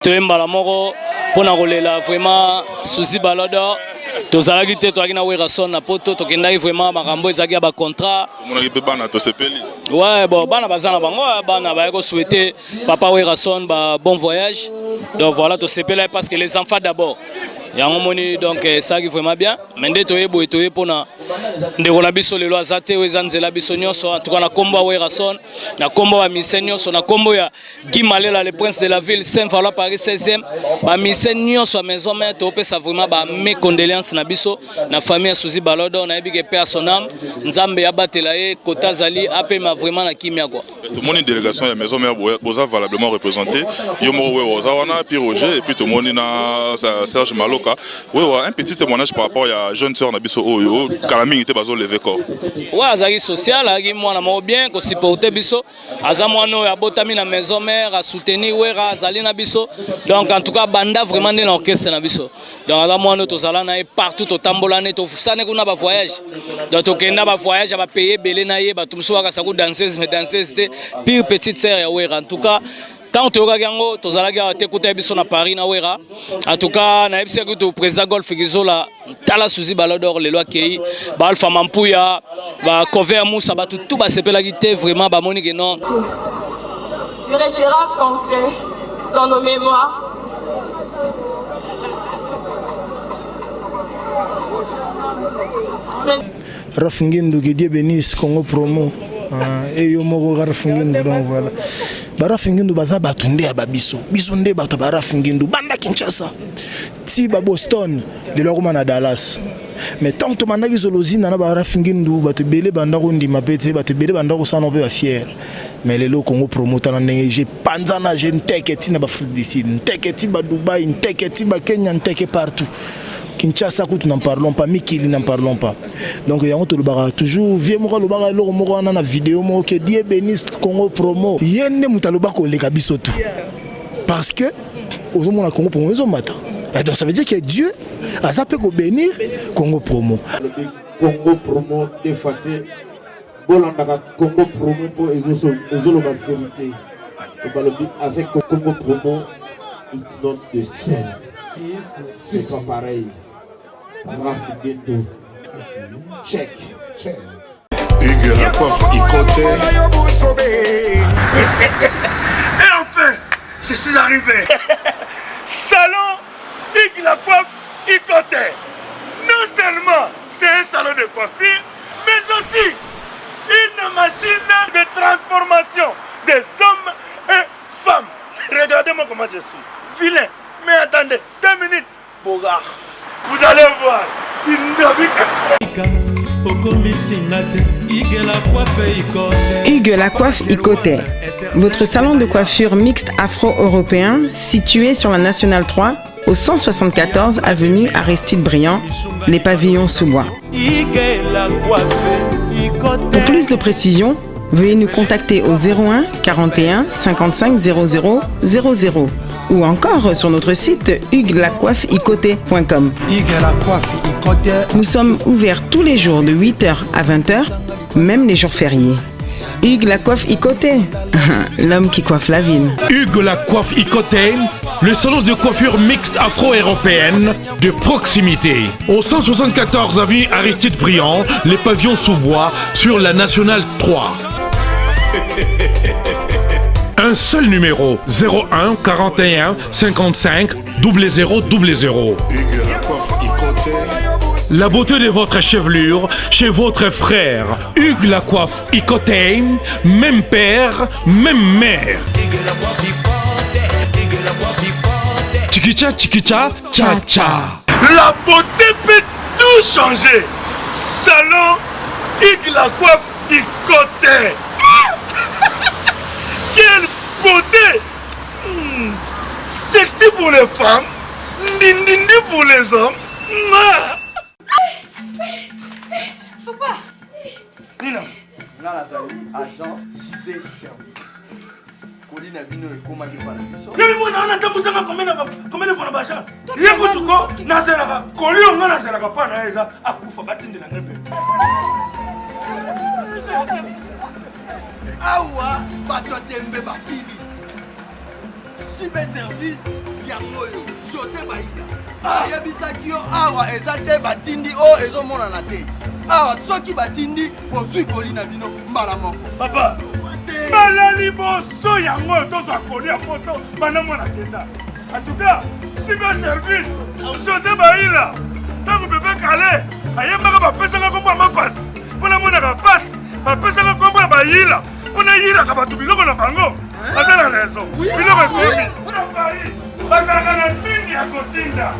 Toyembala moko pona kolela vraiment souci balodor tozalaki te toaki na Werason na poto tokendaki vraiment makambo ezaki ya ba contrat monaki pe bana to sepeli ouais bon bana bazana bango bana ba ko souhaiter papa Werason ba bon voyage donc voilà to sepela parce que les enfants d'abord yango moni donc ça qui vraiment bien mais nde toyebo etoye pona ndeko na biso lelo azate wezanzela biso nyonso en tout cas na kombo Werason na kombo ba mission nyonso na kombo ya Guy Malela le prince de la ville Saint-Valois Paris 16e ba mission nyonso à maison mais to pesa vraiment ba mes condoléances na biso na famille Souzi Balodo na yebi ke père son âme nzambe ya batela ye kota zali apema vraiment na kimia quoi tout monde délégation ya maison mais boza valablement représenté yo mo we oza wana puis Roger et puis tout monde na Serge Maloka ouais un petit témoignage par rapport à jeune sœur na biso oyo kalami était bazo lever corps ouais azaki social azaki mwana mo bien ko supporter biso azamwana oyo abotami na maison mère a soutenir wera azali na biso donc en tout cas banda vraiment dans l'orchestre na biso donc azamwana tozala na partout au tambolane to fusane kuna ba voyage donc tokenda ba voyage ba payer belé na ye ba tumso waka saku danseuse mais danseuse te pire petite sœur ya wera en tout cas tant que yango tozalaki atekuta biso na Paris na wera en tout cas na ebisi que président Golf Gizola tala Souzi Balodor lelo akei ba Alpha Mampuya ba cover Moussa ba tout ba sepelaki te vraiment ba moni que non tu resteras concret dans nos mémoires. Rafinguendo que Dieu bénisse Congo promo et yo moko Rafinguendo donc voilà Rafinguendo baza batunde ya babiso biso nde bato ba Rafinguendo banda Kinshasa ti ba Boston de lokoma na Dallas mais tant que mandaki zolozina na ba Rafinguendo bato belé banda ko ndima pete bato belé banda ko sana pe ba fier mais le Congo promo tana ndenge panzana je nteketi na ba Afrique du Sud nteketi ba Dubaï nteketi ba Kenya nteke partout Kinshasa, nous n'en parlons pas, Mikili n'en parlons pas. Donc, il y a toujours, vieux moko le baga lo moko na na vidéo moko que Dieu bénisse Congo promo. Yenne mutaloba ko le kabiso tout. Parce que au moment la Congo promo matin. Donc ça veut dire que Dieu a zappé ko bénir Congo promo. Congo promo défaté. Bolanda Congo promo pour ezolo ma vérité. Avec Congo promo, it's not the same. C'est pas pareil. Rafinguendo. Check. Hugues la coiffe Ikoté. Et enfin, je suis arrivé. Salon Hugues la coiffe Ikoté. Non seulement c'est un salon de coiffure, mais aussi une machine de transformation des hommes et femmes. Regardez-moi comment je suis. Vilain. Mais attendez, 2 minutes, Bogart. Vous allez voir. Hugues la coiffe Ikoté, votre salon de coiffure mixte afro-européen situé sur la Nationale 3 au 174 avenue Aristide Briand, les pavillons sous bois. Pour plus de précisions, veuillez nous contacter au 01 41 55 00 00 ou encore sur notre site huguelacoiffeikoté.com. Nous sommes ouverts tous les jours de 8h à 20h, même les jours fériés. Hugues la coiffe Ikoté, l'homme qui coiffe la ville. Hugues la coiffe Ikoté, le salon de coiffure mixte afro-européenne de proximité. Au 174 avenue Aristide Briand, les pavillons sous bois sur la Nationale 3. Un seul numéro, 01 41 55 00 00. La beauté de votre chevelure chez votre frère. Hugues la coiffe Ikoté, même père, même mère. Chikicha, chikicha, cha cha. La beauté peut tout changer. Salon Hugues la coiffe Ikoté. Quelle beauté! Sexy pour les femmes, dindindi pour les hommes. Papa! Nina! Là, agent JD Service. Colina Bino et Komani Banabiso. Y'a vu, on a tamboussé combien de fois d'agence? Y'a vu tout quoi? Nazeraka. Colli, on a Nazeraka pas na eza. Akufa batin de la nepe. Awa, bato tembe basili. chibe service yango yo José Baïla ayebisaki yo awa eza te batindi o ezomonana te awa soki batindi bozwi kolina bino mbala moko papa mbala liboso yango tozwa kolia poto banamona kenda en tout cas chibe service José Baïla ntango bebe kale ayembaka bapesaka kombo ya mapasi mpona monaka pasi bapesaka kombo ya bayila mpona yilaka bato biloko na bango aza na raison biloko ekomi mpona paris bazalaka na mingi ya kotinda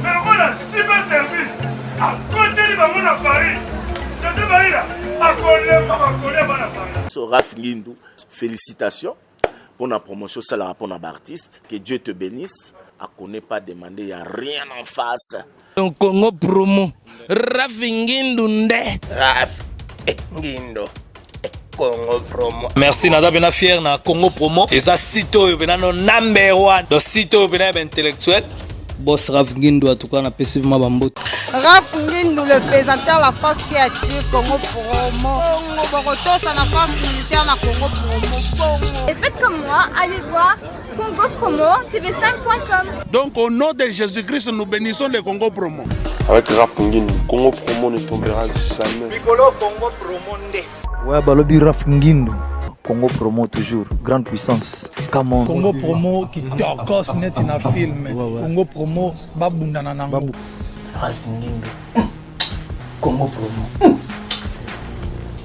me lokola chibe service akoteli bango na paris José Baïla akolemba bakolia bana paris. Raf Ngindu, félicitations pour la promotion, c'est le rapport à l'artiste. Que Dieu te bénisse. À connaît pas demander, il n'y a rien en face. Donc Congo promo, Raf Ngindu nde. Raf Ngindu. Congo promo. Merci nada bena fier na Congo promo. Et ça sito bena no number 1. Donc sito bena intellectuel. Boss Raf Ngindu en tout cas na passivement bambot. Raf Ngindu le présentateur la force créative Congo promo. Boroto ça la force militaire na Congo promo. Et faites comme moi, allez voir Congo promo tv5.com. Donc au nom de Jésus-Christ nous bénissons le Congo promo. Avec Raf Ngindu, Congo promo ne tombera jamais. Nicolo Congo promo nde. Ouais, balobi Raf Ngindu. Congo promo toujours, grande puissance. Come on. Congo promo qui torcos net na film. Congo promo babunda na nango. Raf Ngindu. Congo promo.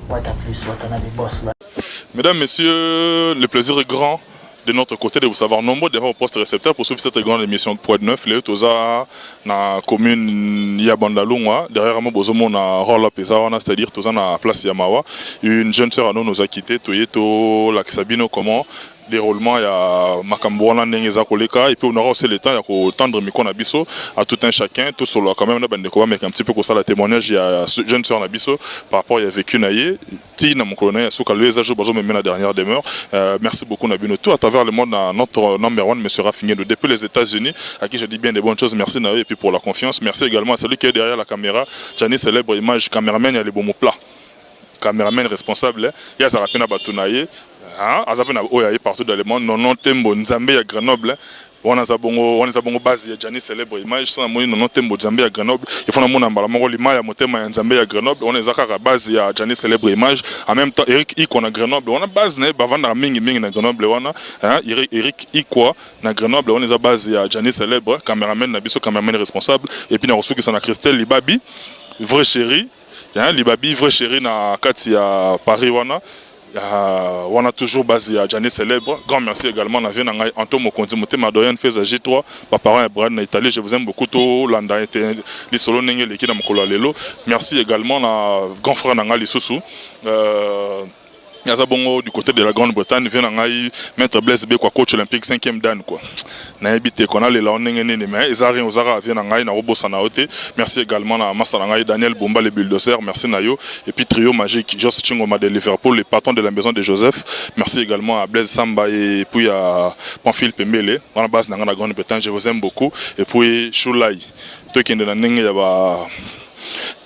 What a plus, what a des boss là. Mesdames, messieurs, le plaisir est grand de notre côté de vous savoir nombreux devant au poste récepteur pour suivre cette grande émission de Point 9. Les Toza, na commune Yabandalungwa, derrière moi, Bozomo, na Roll-Up Ezawana, c'est-à-dire Toza, na place Yamawa. Une jeune sœur à nous a quitté, Toyeto, Laksabino, comment déroulement, il y a Makambouana, Nengeza Koleka, et puis on aura aussi le temps, il y a tendre Mikon Abisso à tout un chacun, tout solo, quand même, on a un petit peu comme ça, le témoignage, il y a jeune sœur Nabisso par rapport à vécu Naye, Tina, mon colonel, Soukalou, Ezajo, Bazo, même la dernière demeure. Merci beaucoup, Nabino. Tout à travers le monde, notre number 1, M. Rafinguendo, depuis les États-Unis, à qui je dis bien des bonnes choses. Merci, Naye, et puis pour la confiance. Merci également à celui qui est derrière la caméra, Gianni, célèbre image, caméraman, il y a les bons mots plats. Caméraman responsable, il y a Zarapena Batounaye. Azapena oyaye partout dans le monde non tembo Nzambe à Grenoble on a bongo base ya Gianni célèbre image sans moni non tembo Nzambe à Grenoble il faut na mona mbala moko lima ya motema ya Nzambe à Grenoble on est zakaka base ya Gianni célèbre image en même temps Eric Iko na Grenoble on a base ne bavanda mingi na Grenoble wana Eric Iko na Grenoble on est à base ya Gianni célèbre cameraman na biso cameraman responsable et puis na reçu qui sont na Christelle Libabi vrai chéri Libabi vrai chéri na kati ya Paris wana on a toujours basé à Gianni célèbre. Grand merci également à Vienne Anto Mokondi Motema Doyen Feza J3 papa et Brad na Italie je vous aime beaucoup to landa était les solo nenge l'équipe na mokolo lelo. Merci également à grand frère Nanga Lisusu Yazabongo du côté de la Grande-Bretagne vient ngai Maître Blaise Bekwa coach olympique 5e dan quoi. Na habité qu'on a les la nengene mais ezari ozara vient ngai na robosa na ote. Merci également à Massa ngai Daniel Bomba les bulldozers, merci Nayo et puis trio magique Jos Chingoma de Liverpool les patrons de la maison de Joseph. Merci également à Blaise Samba et puis à Pamphile Pembele. On a base dans la Grande-Bretagne, je vous aime beaucoup et puis Choulai. Toi qui est de la nenge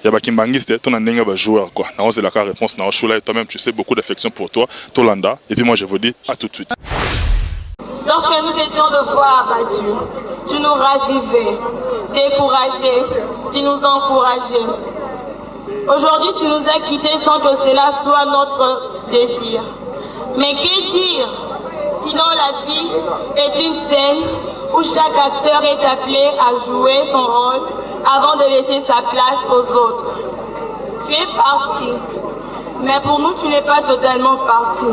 il y a Bakimbangiste, ton nenge va jouer quoi. Non, c'est la réponse. Non, Choulai, toi-même, tu sais beaucoup d'affection pour toi, Tolanda. Et puis moi, je vous dis à tout de suite. Lorsque nous étions de fois abattus, tu nous ravivais, découragés, tu nous encourageais. Aujourd'hui, tu nous as quittés sans que cela soit notre désir. Mais que dire? Sinon, la vie est une scène où chaque acteur est appelé à jouer son rôle avant de laisser sa place aux autres. Tu es parti, mais pour nous, tu n'es pas totalement parti.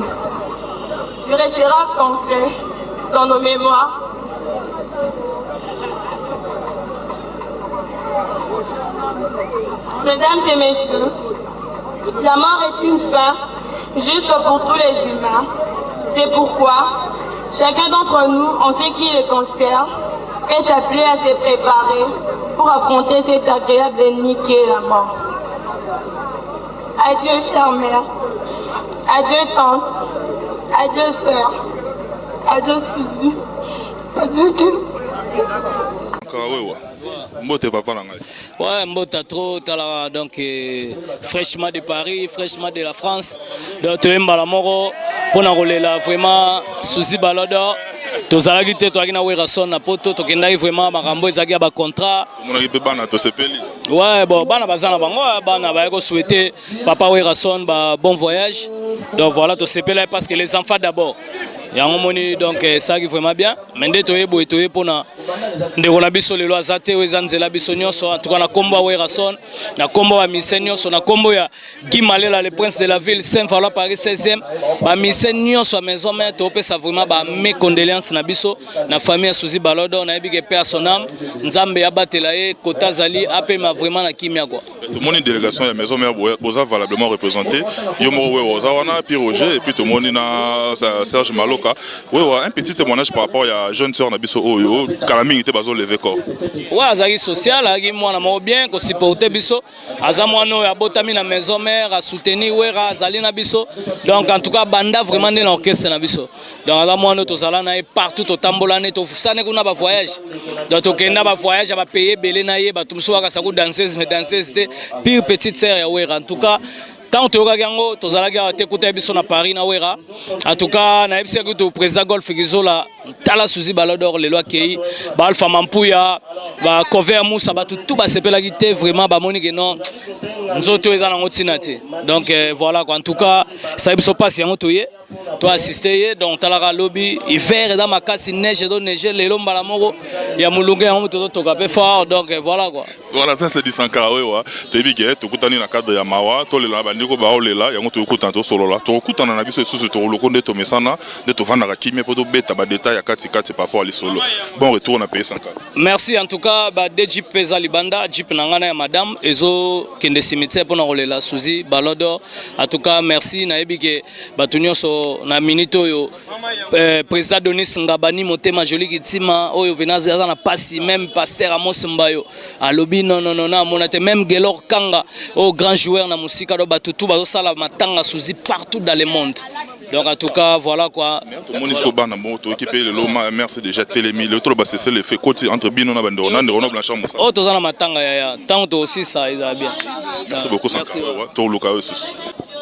Tu resteras concret dans nos mémoires. Mesdames et messieurs, la mort est une fin juste pour tous les humains. C'est pourquoi chacun d'entre nous, en ce qui le concerne, est appelé à se préparer pour affronter cette agréable ennemi qui est la mort. Adieu, chère mère. Adieu, tante. Adieu, sœur. Adieu, Suzy. Adieu, Kim. Mbote papa nangai. Ouais, Mbota trop tala donc fraîchement de Paris, fraîchement de la France. Donc tu es mbalamoro pour na rolela vraiment souci balodo tozalaki te toaki na Werason na poto tokendaki vraiment makambo ezalaki ya bacontrat. Omonaki mpe bana tosepeli. Ouais, bon, bana baza na bango, bana bayako souhaiter papa Werason ba bon voyage. Donc voilà, tosepeli parce que les enfants d'abord. Yango moni donc ça qui vraiment bien. Mende toye boye toye pona ndeko na biso lelo azate weza nzela biso nyonso en tout cas na kombo Werason, na kombo ya mise nyonso, na kombo ya Guy Malela le prince de la ville Saint-Valois Paris 16e. Ba mise nyonso maison mère to pesa vraiment ba mes condoléances na biso na famille Suzy Balodo na ebike pe son âme. Nzambe ya batela e kota zali apema vraiment na kimia quoi. Tout le monde une délégation ya maison mère boza valablement représenté. Yo mo we ozawana puis Roger et puis tout le monde na Serge Maloka. Oui, un petit témoignage par rapport à jeune sœur Nabiso Oyo, Kalami était bazo levé corps. Ouais, azaki social, azaki mwana mo bien, ko supporter biso. Azamwano ya botami na maison mère, a soutenir wera azali na biso. Donc en tout cas banda vraiment dans l'orchestre na biso. Donc azamwano to zala na partout au tambolane to fusane kuna ba voyage. Donc to kenda ba voyage ba payer belé na ye ba tumso waka saku danseuse mais danseuse c'était pire petite sœur ya wera. En tout cas tant que Gango, tu as écouté à Paris, en tout cas, na ebisi que président Golf Gizola, Tala Suzy Balodor, les lois qui Alpha Mampouya, ba cover Moussa, tout va se pélaguiter vraiment, ba Monique non, nous autres dans la routine. Donc voilà, en tout cas, ça ne se passe pas si tu as assisté, donc tu as lobby, hiver dans ma casse, neige, les lombes à la moro, il y a Moulunga, on te fort, donc voilà quoi. Voilà, ça c'est du Sankara, tu es bien, tu es dans le cadre de Yamawa, tu es là, tu baolela yango to kutanto solo la to kutana na biso susu to lokonde to mesana de to vanda ka kimia poto beta ba détail ya kati kati par rapport à solo. Bon retour na pays 5. Merci en tout cas ba de Jeep pesa libanda Jeep nangana ya madame ezo kende cimetière pona rolela Suzy Balodo. En tout cas merci na ebike batunyo so na minito yo président Denis Ngabani motema joli kitima oyo penaza na pasi même pasteur Amos Mbayo alobi non na monate même Gelor Kanga au grand joueur na musika do batu tout bazo sala matanga Suzy partout dans le monde. Donc en tout cas voilà quoi. Monisco bana moto équipé le loma merci déjà télémi le trop c'est le fait côté entre bino na bando na ndero blanchard musa. Oh tozana matanga ya tant aussi ça il va bien. Merci beaucoup Sankara. To luka aussi.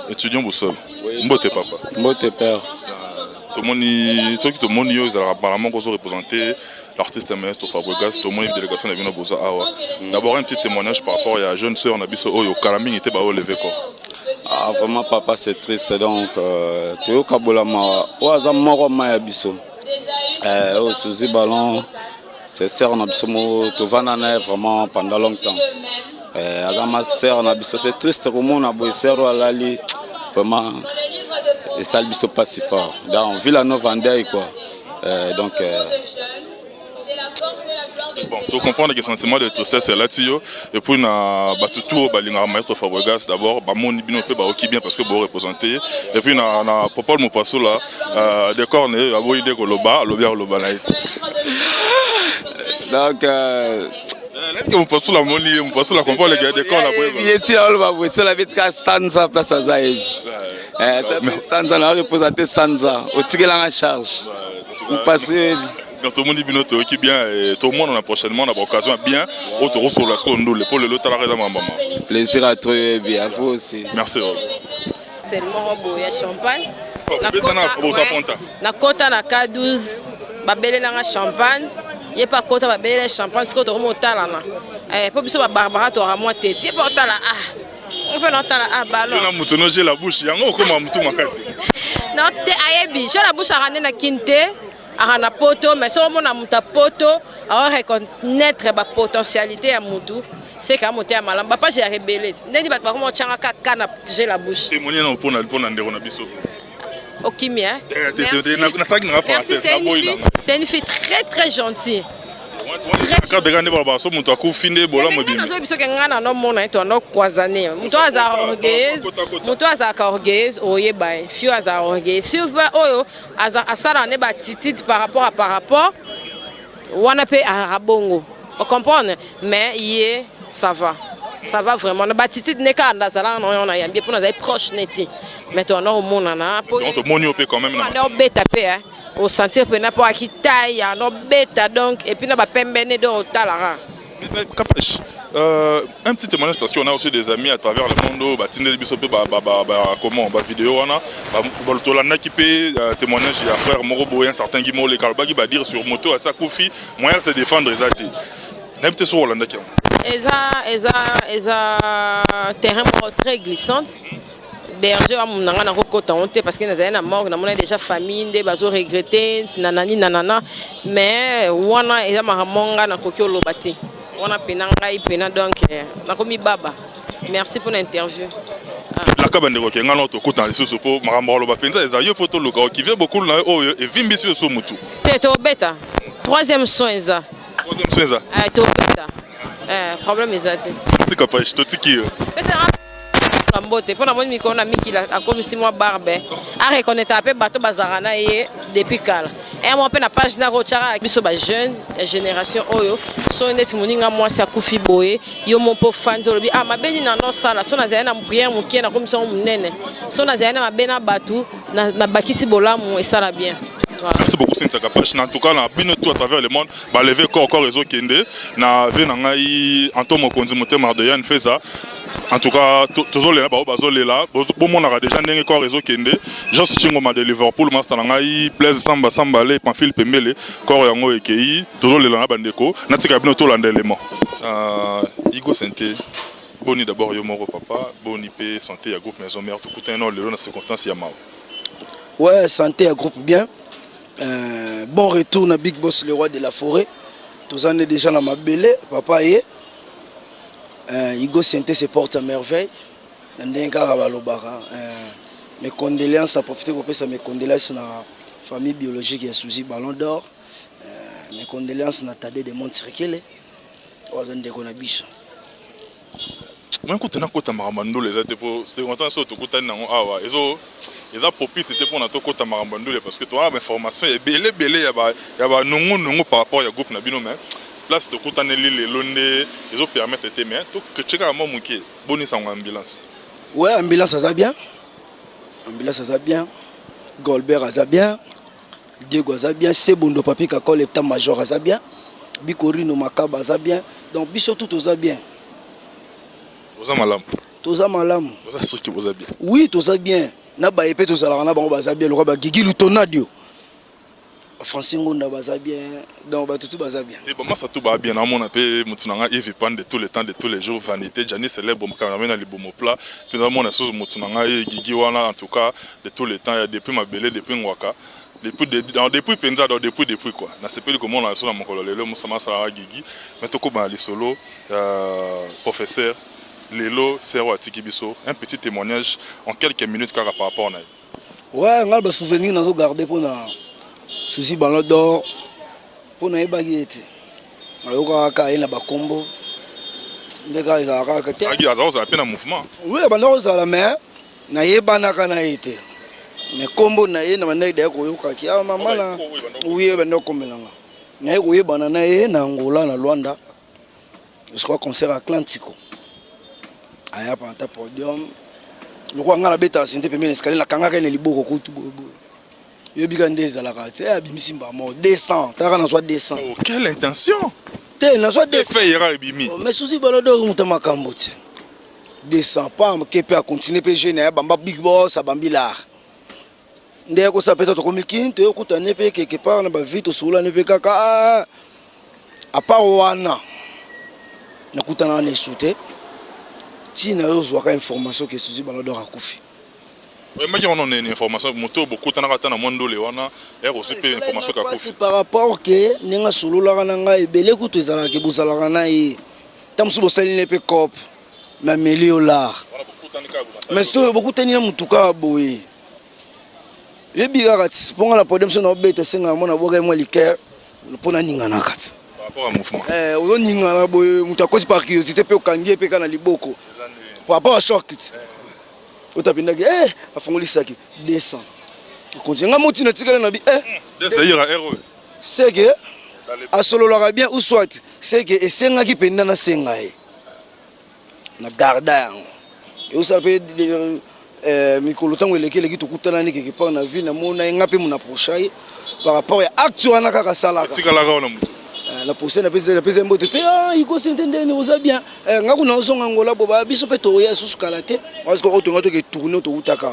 Étudiant Boussol. Mbote papa. Mbote père. Tout le monde ceux qui te monient ils ont apparemment qu'on représenter l'artiste maestro Fabregas, tout le monde une délégation de Vino Boza Awa. D'abord un petit témoignage par rapport à la jeune sœur Nabiso Oyo Kalami était bao levé corps. Ah vraiment papa c'est triste donc Théo Kabolama Oaza Moro Maya Biso. Suzy Ballon c'est sœur Nabiso Mo to vanana vraiment pendant longtemps. Ma sœur Nabiso c'est triste pour moi na boy sœur Alali vraiment et ça Biso pas si fort. Dans Villanova Andai quoi. Donc bon, tu comprends que sentiment de tristesse là dessus et puis na batutu balinga maestro Fabregas d'abord ba mon bino pe ba oki bien parce que bo représenter et puis na propos mo passo là décor né abo idée ko loba loba na donc que mon passo la moni mon passo la comprend les gars décor là boy bien sûr on va voir sur la vitka Sansa place à Zaïd Sansa na représenter Sansa au tigela en charge on passe tout le monde dit qui bien et tout le monde on a prochainement l'occasion bien autour sur la seconde pour le lot à la raison maman. Plaisir à toi bien à vous aussi. Merci. C'est le morobo ya champagne. Na kota na K12 babele na champagne. Yé pas kota babele champagne c'est que to motala na. Po biso ba Barbara to ra moi tete. Yé pas otala on fait l'entendre ballon. On a moutonné j'ai la bouche yango comment moutou makasi. Non te ayebi j'ai la bouche à ramener na kinte. Arana poto mais so mona muta poto a reconnaître ba potentialité à mutu c'est quand monter à malamba pas j'ai rebellé ndi ba comment tchanga kana j'ai la bouche témoigner non pour na ndero na biso okimia c'est une fille très très gentille quand de gagner par baso mutu aku finde bola mobile nazo biso ke ngana no mona to no croisaner mutu aza orgueilleuse oyeba fio aza orgueilleuse fio ba oyo aza asara ne ba titite par rapport wana pe arabongo on comprend mais yé ça va vraiment na ba titite ne ka ndazala no yona yambie pour na proche neti mais to no mona na po on te monio pe quand même na beta pe au sentir que n'a pas qui taille no beta donc et puis na ba pembene do talara capache Un petit témoignage parce qu'on a aussi des amis à travers le monde, comment, vidéo, on a qui peut témoignage, il y a frère Morobo, un certain Guimau, les Kalba qui va dire sur moto à sa koufi, moyen de se défendre les athées. N'importe sur Hollande qui terrain très glissante. Berger wa munanga na kokota honte parce que nazana mort na mona déjà famille nde bazo regretter nanani nanana mais wana eza maramonga na kokio lobati wana penanga ipena donc na komi baba merci pour l'interview. La cabane de roque ngalo to kota les sous pour marambo loba penza eza yo photo loka qui veut beaucoup na o et vimbi sur so mutu. Teto beta troisième son eza. Troisième son eza. To beta. Problème eza. C'est capable je te tiki. Mbote pour la moni miko na miki la comme si moi barbe a reconnaître peu bateau bazarana et depuis kala et moi pe na page na rochara biso ba jeune génération oyo so net moninga moi sa kufi boye yo mon po fan zolobi ah mabeni na no sala so na zaina prière mukie na comme so munene so na zaina mabena batu na bakisi bolamu et ça la bien. Merci beaucoup Cynthia Kapache. En tout cas, na bino tout à travers le monde, ba lever corps réseau kende na ve na ngai Antomo Konzi Motema de Yann Feza. En tout cas, toujours les là, bazolela, bon mon a déjà ndenge corps réseau kende. Just Chingoma de Liverpool, master na ngai Blaise Samba Sambale, Pamphile Pemele, corps yango ekei, toujours les là bandeko. Na tika bino tout l'andelement. Igo Santé. Boni d'abord yo moro papa, boni pe santé ya groupe maison mère tout coûter non le dans circonstance ya mao. Ouais, santé à groupe bien. Bon retour na Big Boss le roi de la forêt. Tous en est déjà dans ma belle papa et Igo Santé se porte à merveille. Mes condoléances à profiter pour passer mes condoléances à la famille biologique et Souzy Ballon d'Or. Mes condoléances à Tadé de Montsirkele. Moi écoute na kota maramando les athées pour c'est content ça to kota na awa ezo propice c'était pour na to kota maramando parce que toi information est belé ya ba nongo par rapport ya groupe na bino mais place to kota ne lile londe ezo permettre te mais to que cheka mo muke boni sa ambulance. Ouais, ambulance ça va bien. Ambulance ça va bien. Golbert ça bien. Diego ça bien, Sebondo papi kakol état major ça bien. Bikorino Makaba ça bien. Donc biso tout ça bien. Toza malam. Toza malam. Toza sûr que vous bien. Oui, toza bien. Na ba épé toza la na bango baza bien, le roi ba Gigi Lutonadio. Francingo na baza bien, donc ba tout baza bien. Et bon moi ça tout ba bien na mon appé mutunanga Yves Pan de tous les temps de tous les jours vanité Jani célèbre mon cameraman na libomo plat. Puis na mon sous mutunanga Gigi wana en tout cas de tous les temps depuis ma belé depuis Ngwaka. Depuis Penza depuis quoi. Na sepeli comment on a sur mon kololelo musama sala Gigi. Mais toko ba li solo professeur Lelo Sero Atikibiso, un petit témoignage en quelques minutes par rapport à ça. Ouais, on a des souvenirs dans nos garder pour na Souzy Ballon d'Or pour na ebagete. Alors quand il y a ba combo, les gars ils ont raconté. Ah, ils ont appelé un mouvement. Oui, ba non ça la mais na yebana kana été. Mais combo na ye na manda ide ko yoka ki ah mama na oui ba ndoko melanga. Na ye yebana na ye na Angola na Luanda. Je crois concert Atlantico. Aya panta podium le roi ngala beta sinte pe escalier la kanga kene liboko ko tubo yo bika ndeza la ka c'est abimisi mbamo 200 taka na soit 200. Oh, quelle intention te na soit de faire ira bimi mais Souzy Ballon d'Or mutama kambote 200 pas ke pe a continuer pe jeune ya bamba Big Boss abambila ndé ko sa peut-être comme kin te ko tane pe quelque part na ba vite sula ne pe kaka a part wana na kutana na souté. Si nous avons une information que Souzy Ballon d'Or a koufi. Oui, mais on a une information moto beaucoup de temps dans monde le wana et aussi peu information ka koufi. Par rapport que ninga solo la nanga e belé kutu ezala ke bozala na e tamsu bosali ne pe cop mais melio là. Mais c'est beaucoup tani na mutuka boye. Le bigarati ponga la podium na obete senga mona boga mo liker pona ninga na kati. Par rapport à mouvement. On ninga na boye mutakosi par curiosité pe okangie pe kana liboko. Par rapport à choc. Otapinda ke afongoli saki 200. Kontinga moti na tikala na bi Zaïra héros. C'est que a solo la bien ou soit c'est que esenga ki penda na senga e. Na garda yango. Et vous savez mikolo tango lekele ki tokutana ni quelque part na ville na mona nga pe mona prochaille par rapport à actuellement kaka sala. Tikala ka na mutu. na pousse na pesa mbote pe iko sentende ni oza bien ngaku na osonga ngola boba biso pe to ya susu kalate parce que otonga to ke tourner to utaka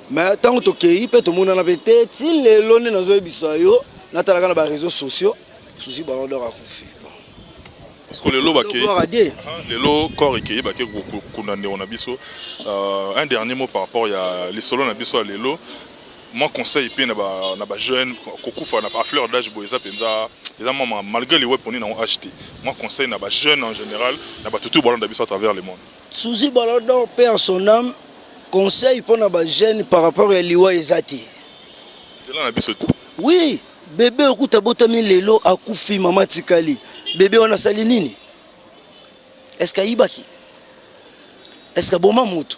mais tant to ke pe to mona na pete ti lelo ne nazo biso yo na talaka na ba réseaux sociaux souci ballon d'or akufi parce que le lot corps et ba ke kunande on a biso un dernier mot par rapport à les solos na biso le lot. Moi conseil puis na ba jeune kokufa na ba fleur d'âge boeza penza malgré les web on ont acheté. Moi conseil na ba jeune en général na ba tout ballon d'habitude à travers le monde. Souci ballon d'or perd son âme conseil pour na ba jeune par rapport à liwa ezati. C'est là na biso tout. Oui, bébé okuta botami lelo akufi mama tikali. Bébé on a sali nini? Est-ce kaibaki? Est-ce ka boma mutu?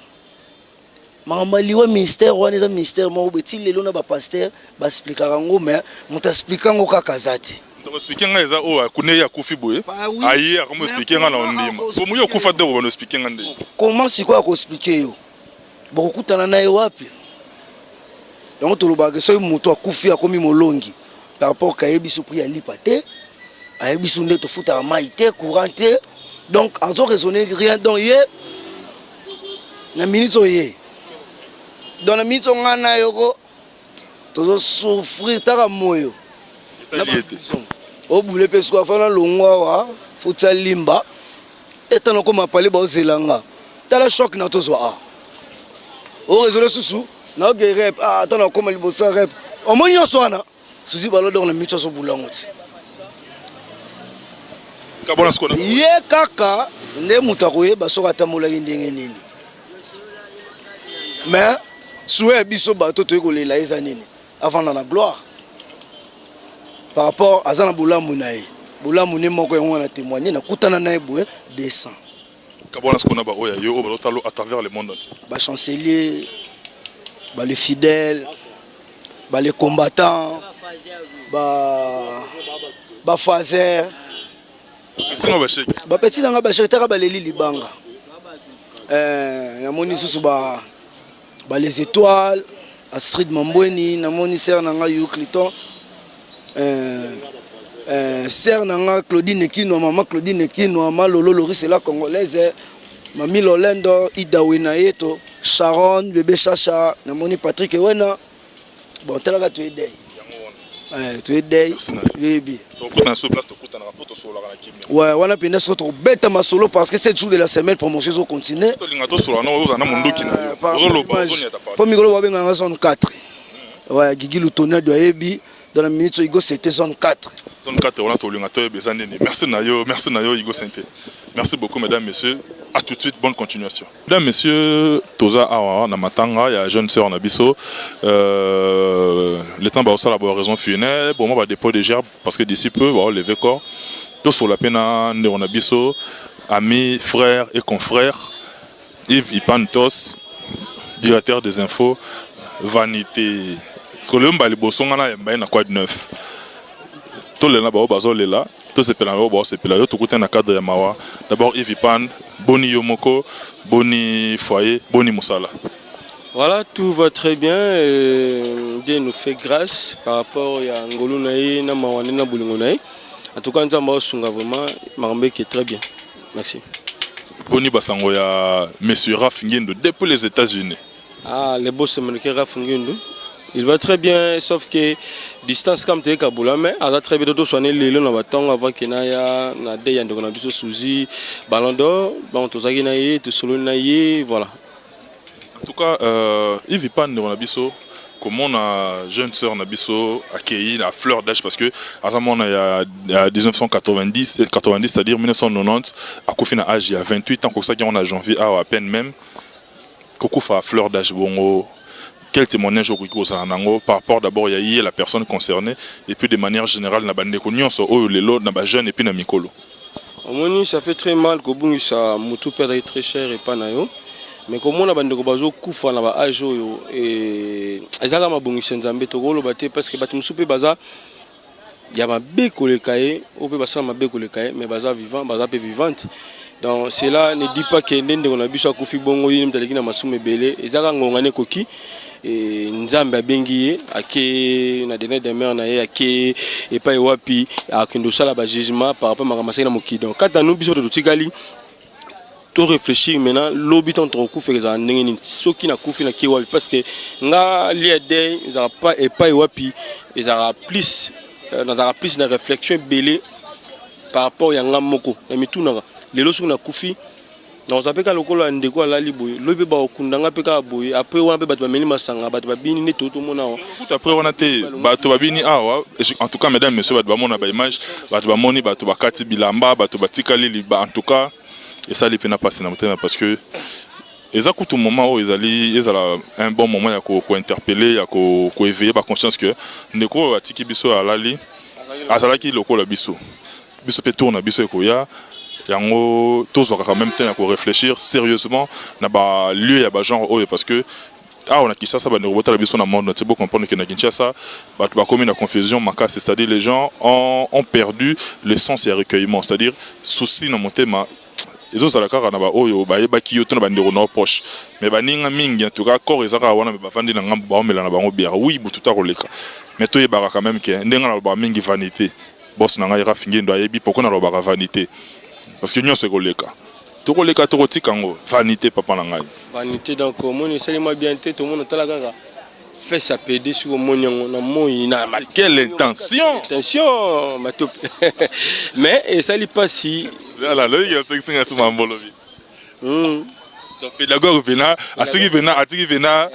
Mamaliwa ministère wana eza ministère moko beti lelo na ba pasteur ba expliquer ngo mais muta expliquer ngo kaka zati to expliquer nga eza o akune ya kufi boye ayi akomo expliquer nga na ondima so muyo kufa de ko expliquer nga nde comment siko ko expliquer yo bokutana na yo wapi donc to loba ke so mutu akufi akomi molongi par rapport ka yebiso pri ya lipate ayebiso nde to futa maite courante donc azo raisonner rien donc ye na minute ye dans la minute on a yoko to souffrir taka moyo o boule pe so afana longwa wa futa limba etano ko mapale ba ozelanga tala choc na to zo o résoudre susu na ge rep atana ko mali bosa rep o monyo so ana susi balo dans la minute so bulangoti kabona skona ye kaka nde mutakoye ba so katamola ndenge nini mais souhait biso bato to ekolela eza nini avant na gloire par rapport à zana bulamu nae bulamu ne moko yango na témoigner na kutana nae boye descend kabona skona ba oya yo ba talo à travers le monde entier ba chancelier ba les fidèles ba les combattants ba fazer ba petit nanga ba cheta ba leli libanga ya moni susu ba les étoiles, Astrid Mambweni, Namoni Ser Nanga Yucliton, Ser Nanga Claudine Kino, Maman Claudine Kino, Maman Lolo Loris et la Congolaise, Mami Lolendo, Ida Wenaeto, Sharon, Bébé Chacha, Namoni Patrick Ewena. Bon, tu es tu es day. Tu es day. Ouais, on a pu nous retrouver bête à ma solo parce que 7 jours de la semaine promotion au continent. Pour Migolo Wabenganga zone 4. Ouais, Guigui Loutonnet de Ebi dans la minute Igo c'était zone 4. Zone 4 on a tout l'ungateur Bezanene. Merci Nayo Igo Sainte. Merci beaucoup mesdames messieurs. À tout de suite, bonne continuation. Mesdames, messieurs, Toza Awa, Namatanga, il y a jeune sœur Nabiso. Le temps va aussi avoir raison funèbre. Bon, on va déposer des gerbes parce que d'ici peu, on va lever corps. Tout sur la peine de Nabiso, amis, frères et confrères. Yves Ipantos, directeur des infos, Vanité. Parce que le mba les bossons, on a quoi de neuf. Tout le monde est là. Tout ce pélan c'est pélan. Tout côté na cadre ya mawa. D'abord Yves Ipan, Boni Yomoko, Boni Foyer, Boni Moussala. Voilà, tout va très bien. Dieu nous fait grâce par rapport à Ngolo Naï, Namawane, Naboulungo Naï. En tout cas, nous avons vraiment Marambé qui est très bien. Merci. Boni Basango ya Monsieur Raf Nguendo depuis les États-Unis. Ah, le boss américain Raf Nguendo. Il va très bien, sauf que distance comme tu es Kaboula, mais il va très bien de soigner les lois avant avant qu'il y ait na des yandes qu'on a besoin Souzi, Ballon d'Or, bon tout ça qui naïe, tout solo naïe, voilà. En tout cas, il vit pas dans Nabiso. Comment on a jeune sœur Nabiso accueilli la fleur d'âge parce que à ce moment il y a 1990, c'est-à-dire 1990, à Kofi na âge il y a 28 ans, comme ça qu'on a janvier à peine même. Koko fa fleur d'âge bongo. Quel témoignage par rapport d'abord à la personne concernée et puis de manière générale na bande konyo so o lelo na ba jeune et puis na mikolo. Omoni ça fait très mal que bungi ça mutu perdre très cher et pas nayo mais comme on a bande ko bazo kufa na ba âge yo et ezaka mabungi senzambe to golo baté parce que batum soupe baza ya mabe ko le kaé o pe basala mabe ko le kaé mais baza vivant baza pe vivante. Donc cela ne dit pas que ndende on a biso kufi bongo yini mtaleki na masume belé ezaka ngongane koki. et nzambe abengi ake na dernier demeure na ye ake et pas wapi akendo sala ba jugement par rapport à makamasa na mokidi. Donc quand nous biso de tikali to réfléchir maintenant l'obit entre coup faire ça ndenge ni soki na kufi na ki wapi parce que nga liade ils a pas et pas wapi ils aura plus na plus na réflexion belé par rapport à nga moko na mituna lelo soki na kufi na ozapeka lokolo ndeko ala liboye lobe ba okundanga peka boye après wana pe bato ba meli masanga bato ba bini ne toto mona après wana te bato ba bini awa en tout cas mesdames messieurs bato ba mona ba image bato ba moni bato ba kati bilamba bato ba tikali liba en tout cas et ça les pena passer na motema parce que eza kutu moment où ezala un bon moment ya ko interpeller ya ko éveiller ba conscience que ndeko atiki biso alali azalaki lokolo biso pe tourna biso ekoya yango tozwaka quand même temps pour réfléchir sérieusement na ba lieu ya ba genre oyo parce que on a Kinshasa ba robota la biso na monde c'est beau comprendre que na Kinshasa ba commis la confusion macasse c'est-à-dire les gens ont perdu le sens et recueillement c'est-à-dire souci na motema ezo sala kaka na ba oyo ba yeba ki yoto na ba ndeko na proche mais ba ninga mingi en tout cas corps ezaka wana ba fandi na ngambo ba omela na bango biara oui bututa koleka mais to yeba quand même que ndenga na ba mingi vanité boss na ngai Rafingi ndo ayebi pourquoi na ba vanité parce que nous sommes vanité papa nangai vanité donc mon seulement bien tout le monde tala kaka fait ça pédé sur mon na moi na quelle intention matop mais et ça li pas si là il y a 5 sur mambolo donc pédagogue vena atiki vena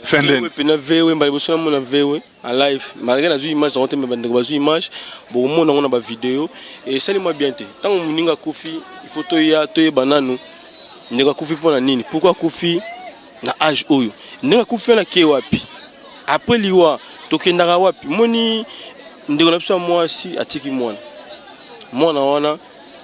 fenden pena vewe mbali boso na mona vewe en live malgré la image on te me bande ba image bon mona on a ba vidéo et ça moi bien te tant muninga kofi il faut to ya bananu ndeka kofi pona nini pourquoi kofi na âge oyo ndeka kofi na ke wapi après liwa tokendaka wapi moni ndeko na biso moi si atiki mwana wana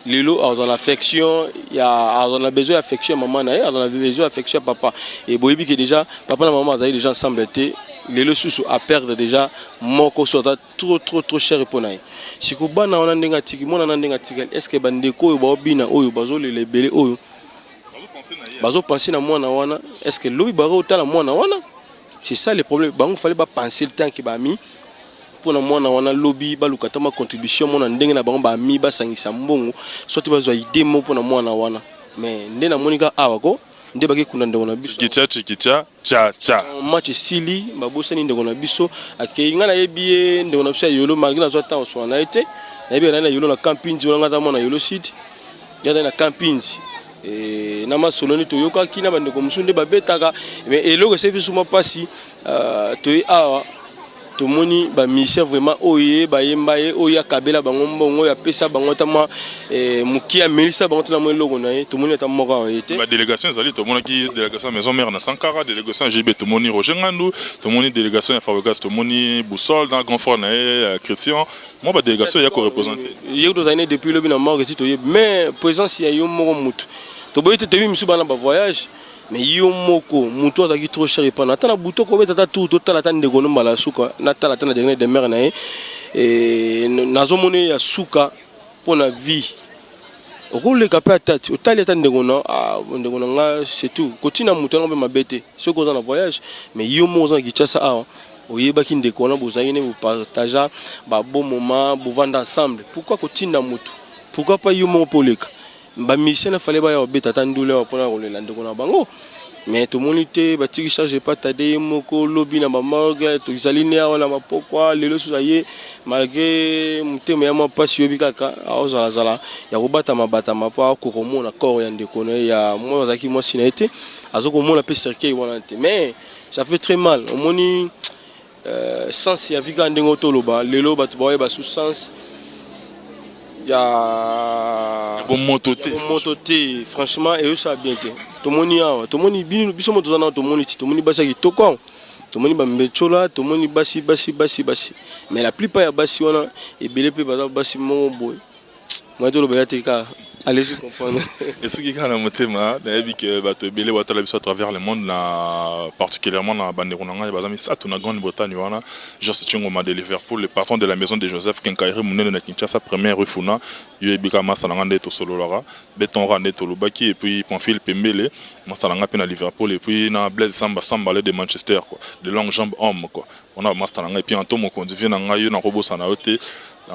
lelo a l'affection il y a besoin d'affection maman na a besoin d'affection papa et boyebi que déjà papa et maman azali déjà ensemble té lelo susu a perdre déjà moko sota trop cher pour naï siko bana wana ndenga tiki mona na ndenga tiki est-ce que bandeko oyo ba bina oyo bazo le belé oyo bazo penser na mwana wana est-ce que lobi ba otala mwana wana c'est ça le problème bango fallait pas penser le temps qui ba mis pour mwana wana lobby balukata ma contribution mona ndenge na bango ba mi ba sangisa mbongo soit bazwa idée mo pour mwana wana mais ndé na monika awa ko ndé baki kuna ndeko na biso kitia cha match sili babosani ndeko na biso akei ngana yebiye ndeko na biso yolo malgré na zota on soit na été na yebiye na yolo na camping wala ngata mona yolo site yada na camping et na masoloni to yoka kina bandeko musunde babetaka mais eloko c'est biso ma pasi to awa tout le monde ba mission vraiment oye ba yembaye oya kabela bango mbongo ya pesa bango tama mukia melisa bango na logo na tout le monde est moko été ba délégation ezali tout le monde qui délégation maison mère na Sankara délégation JB tout le monde Roger Ngandou tout le monde délégation Fabrigas tout le monde Boussole dans grand frère na Christian moi ba délégation ya ko représenter yo deux années depuis le bina mort et tout mais présence ya yo moko mutu to boyete te misu bana ba voyage mais yo moko mutu azaki trop cher pas na tana buto ko beta tout total atane de gono mala suka na tala tana dernier de mer na et nazomone ya suka pour na vie rôle capé tête otali atane de gono nga c'est tout continue mutu na ba bete ce qu'on a voyage mais yo mo za Kinshasa a oyebaki ndeko na bozali ne vous partager ba bon moment vous vendre ensemble pourquoi continue mutu pourquoi pas yo mo poleka ba mission na fallait ba ya beta tandule pour na rolela ndeko na bango mais tout monde était ba tiki charge pas tade moko lobby na ba morgue to izaline ya na mapokwa lelo suzaye malgré mutema ya mapasi yobi kaka aozala zala ya kobata mabata mapa ko komona corps ya ndeko na ya moi zaki moi sinaité azoko mona pe cercueil wana te mais ça fait très mal au moni sens ya vika ndengo toloba lelo ba to ba sous sens ya bon mototé franchement et ça bien été tout le monde biso moto zana tout le monde basa ki toko tout le monde ba mbechola tout le monde basi mais la plupart ya basi wana et belé pe basa basi mo boy moi to lo ba tika Allez-y comprendre. Et ce qui est quand même thème, c'est que bato belé watala biso à travers le monde, particulièrement dans Banderunanga, bazami ça tout na Grande-Bretagne wana, juste Tchingoma de Liverpool, le patron de la maison de Joseph Kenkairi Munene na Kinshasa première rue Funa, yebika masalanga ndeto sololara, beton rande to lubaki et puis Pamphile Pembele, masalanga pe na Liverpool et puis na Blaise Samba Samba de Manchester quoi, de longues jambes hommes quoi. On a masalanga et puis Antomo Kondivi na ngayo na robo sanaote.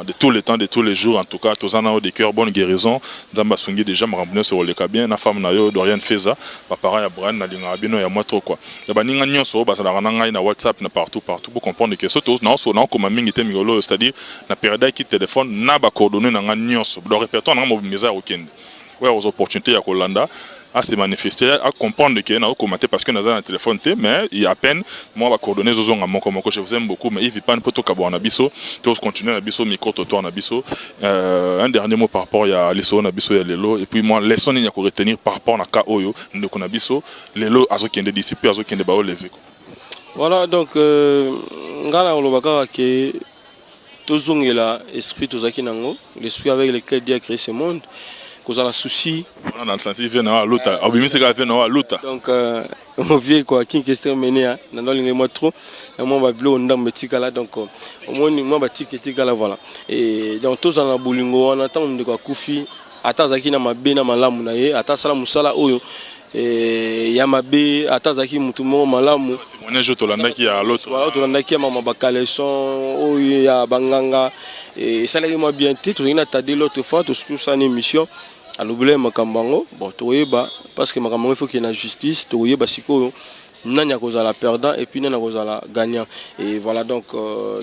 De tous les temps, de tous les jours, en tout cas, tous en ont des cœurs, bonne guérison. Zamba Sungi déjà m'a ramené sur le cabine, na femme na yo Dorian Feza, pareil à Brian na linga bino ya moi trop quoi. D'abord ninga nyonso ba ça na WhatsApp na partout pour comprendre que ce tous na so na comme mingi te migolo, c'est-à-dire na période qui téléphone na ba coordonnées na nyonso. Dans répertoire na mobiliser au Kenya. Ouais aux opportunités à Kolanda. À se manifester, à comprendre que nous commenter parce que nous avons un téléphone, mais il y a à peine, moi, je vais coordonner aux gens à mon comme je vous aime beaucoup, mais il ne vit pas un peu tout à Nabiso, tous continuer à Nabiso, micro toto Nabiso. Un dernier mot par rapport à l'ESO Nabiso et Lelo, et puis moi, les sons il y a qu'à retenir par rapport à Kaoyo, nous Nabiso, Lelo, Azoki de disciples, Azoki de Bao levé. Voilà, donc, ngala olobaka que tous ont l'esprit tous nango, l'esprit avec lequel Dieu a créé ce monde. Cause un souci. On a senti vient à l'autre. Abimi c'est qu'à vient à l'autre. Donc on vient quoi qui question mener dans le mois trop. Et moi va bleu on dans metika là donc au moins moi va tika là voilà. Et donc tous en bolingo on attend de quoi kufi ata zaki na mabe na malamu na ye ata sala musala oyo et ya mabe ata zaki mutu mo malamu. On est juste Holandaki à l'autre. Voilà Holandaki à mama bakaleson oyo ya banganga et ça l'a moi bien titre on a tadé l'autre fois tout ça une émission. À l'oublier Makambango, bon, parce que Makambango il faut qu'il y ait la justice, Toyeba Siko, Nanya Kozala perdant et puis Nanya Kozala gagnant. Et voilà donc,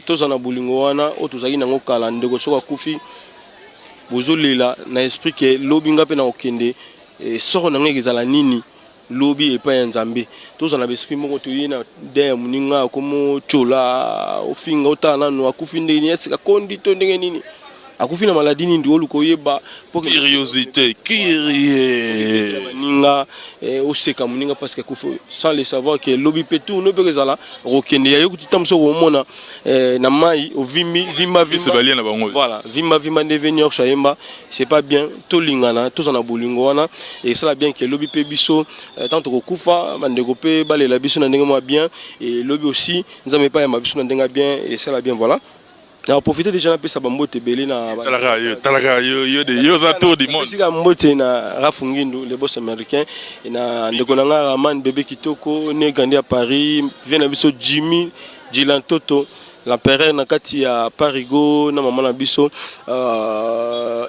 tous en Aboulingoana, tous en Nango Kalande, Gosoka Koufi, Bozolila, n'a esprit que l'obinga pena okende, et sort Nanga Gizala Nini, lobby et pas un Zambé. Tous en esprit Mokotoyina, Der Muninga, comme Chola, Ofinga, Otana, no Akufinde, Yes, Kondi, Tondenini. Akufina maladie ni ndolo koyeba curiosité kirie ninga au seka muninga parce que sans le savoir que lobby petou no bezala rokende ya yokuti tamso komona na mai au vimba voilà vimba devenir chayemba c'est pas bien to lingana to na bolingo wana et ça bien que lobby pe biso tant ko kufa bandeko pe balela biso na ndenge mo bien et lobby aussi nzambe pa ya mabiso na ndenge bien et ça bien voilà. On profite déjà un peu ça bambote belé na talaka yo de yo za tour du monde. Sika mbote na Rafungindu le boss américain et na ndeko nanga Raman bébé kitoko né grandi à Paris vient na biso Jimmy Jilan Toto la père na kati ya Parigo na maman na biso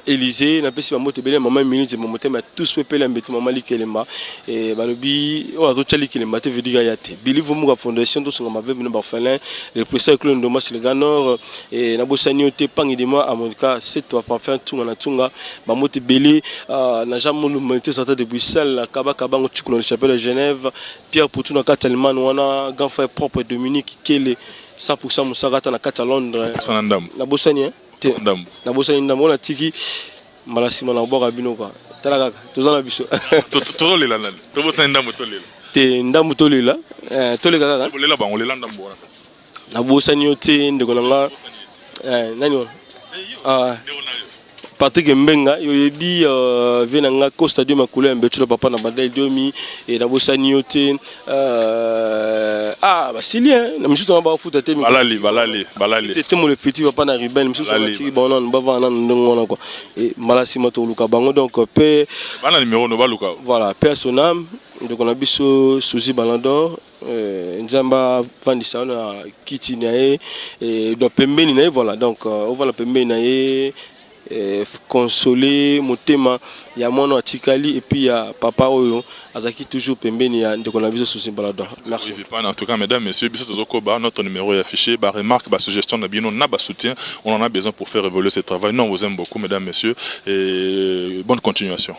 Élysée na pesi bambote belé maman minute momote mais tous pepele mbeti maman likelemba et balobi o azochali kelemba te veut dire yate believe mu fondation to songa mabe bino barfelin le professeur Claude Ndomas le Ganor et na bosani te pangi de moi à mon cas c'est toi parfait tunga na tunga bambote belé na jamais l'humanité sortait de Bruxelles la kabaka bango tchikuno le chapelle de Genève Pierre Poutou na Catalman wana grand frère propre Dominique Kele 100% Moussagata na kata Londres na bosani na bosani ndam on a tiki malasima na boka bino quoi talaka tozana biso to lela nani to bosani ndam to lela te ndam to lela kaka lela bango lela ndam bona na bosani te ndeko nanga nani on Patrick Mbenga yoyebi venanga ko stadium makule mbetu papa na badai domi et na bosani yote basilien na misusu na ba futa te balali c'était mon le fiti papa na riben misusu na tiki bona bava na ndongona quoi et malasi mato luka bango donc pe bana numéro no baluka voilà personnam donc on a biso souci balandor nzamba vandisa na kiti na et donc pembeni na voilà donc on va la pembeni na consoler motema ya mwana atikali et puis ya papa oyo azaki toujours pembeni ya ndeko na biso souci balado merci en tout cas mesdames messieurs biso tozokoba notre numéro est affiché ba remarque ba suggestion na bino na ba soutien on en a besoin pour faire évoluer ce travail nous on vous aime beaucoup mesdames messieurs et bonne continuation.